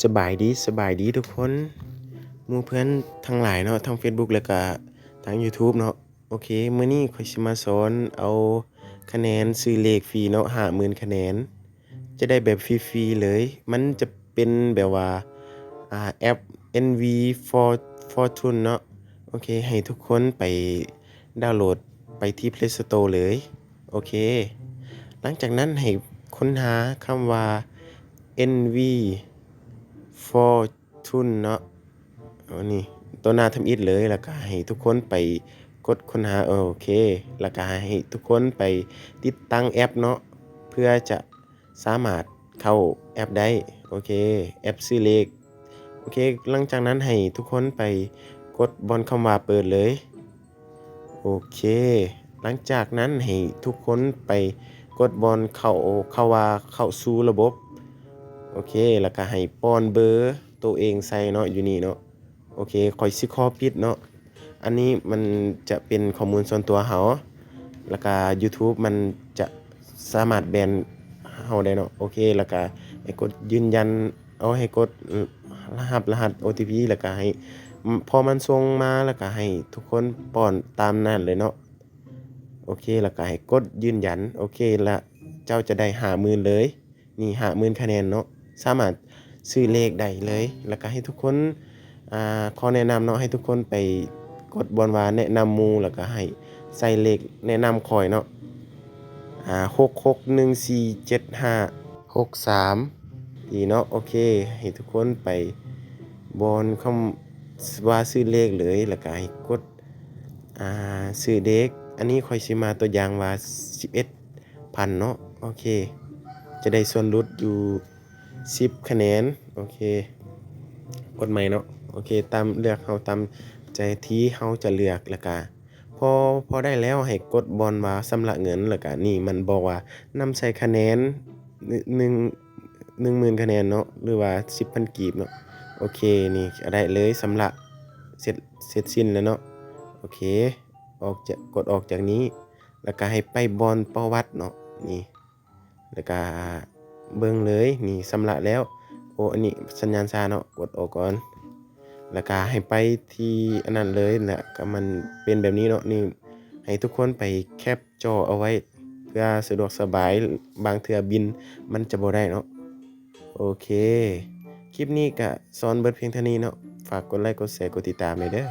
สบายดีทุกคนหมู่เพื่อนทั้งหลายเนาะทั้ง Facebook แล้วก็ทั้ง YouTube เนาะโอเคมื้อนี้ข้อยสิมาสอนเอาคะแนนซื้อเลขฟรีเนาะ50,000คะแนนจะได้แบบฟรีๆเลยมันจะเป็นแบบว่าแอป NV Fortune เนาะโอเคให้ทุกคนไปดาวน์โหลดไปที่ Play Store เลยโอเคหลังจากนั้นให้ค้นหาคำว่า NV Fortune เนาะนี่ตัวหน้าทำอิฐเลยแล้วก็ให้ทุกคนไปกดค้นหาโอเคแล้วก็ให้ทุกคนไปติดตั้งแอปเนาะเพื่อจะสามารถเข้าแอปได้โอเคแอปซื้อเลขโอเคหลังจากนั้นให้ทุกคนไปกดบนคำว่าเปิดเลยโอเคหลังจากนั้นให้ทุกคนไปกดบอลเข้าว่าเข้าสู่ระบบโอเคแล้วก็ให้ป้อนเบอร์ตัวเองใส่เนาะอยู่นี่เนาะโอเคค่อยสิขอปิดเนาะอันนี้มันจะเป็นข้อมูลส่วนตัวเฮาแล้วก็ YouTube มันจะสามารถแบนเฮาได้เนาะโอเคแล้วก็ให้กดยืนยันให้กดรหัส OTP แล้วก็ให้พอมันส่งมาแล้วก็ให้ทุกคนป้อนตามนั้นเลยเนาะโอเคแล้วก็ให้กดยืนยันโอเคแล้วเจ้าจะได้50,000เลยนี่50,000คะแนนเนาะสามารถซื้อเลขได้เลยแล้วก็ให้ทุกคนขอแนะนำเนาะให้ทุกคนไปกดบอนว่าแนะนำหมู่แล้วก็ให้ใส่เลขแนะนำข้อยเนาะ66147563ดีเนาะโอเคให้ทุกคนไปบอนคำว่าซื้อเลขเลยแล้วก็ให้กดซื้อเลขอันนี้ข้อยสิมาตัวอย่างว่า11,000เนาะโอเคจะได้ส่วนลดอยู่10คะแนนโอเคกดใหม่เนาะโอเคตามเลือกเฮาตามใจที่เฮาจะเลือกแล้วก็พอได้แล้วให้กดบอนว่าชำระเงินแล้วก็นี่มันบอกว่านำใส่คะแนน10,000คะแนนเนาะหรือว่า 10,000 กีบเนาะโอเคนี่ได้เลยชำระเสร็จสิ้นแล้วเนาะโอเคกดออกจากนี้แล้วก็ให้ไปบอนประวัติเนาะนี่แล้วก็เบิ่งเลยนี่ชำระแล้วอันนี้สัญญาณช้าเนาะกดออกก่อนแล้วก็ให้ไปที่อันนั้นเลยแล้วก็มันเป็นแบบนี้เนาะนี่ให้ทุกคนไปแคปจอเอาไว้เพื่อสะดวกสบายบางเทื่อบินมันจะบ่ได้เนาะโอเคคลิปนี้ก็สอนเบิดเพียงเท่านี้เนาะฝากกดไลค์กดแชร์กดติดตามหน่อยเด้อ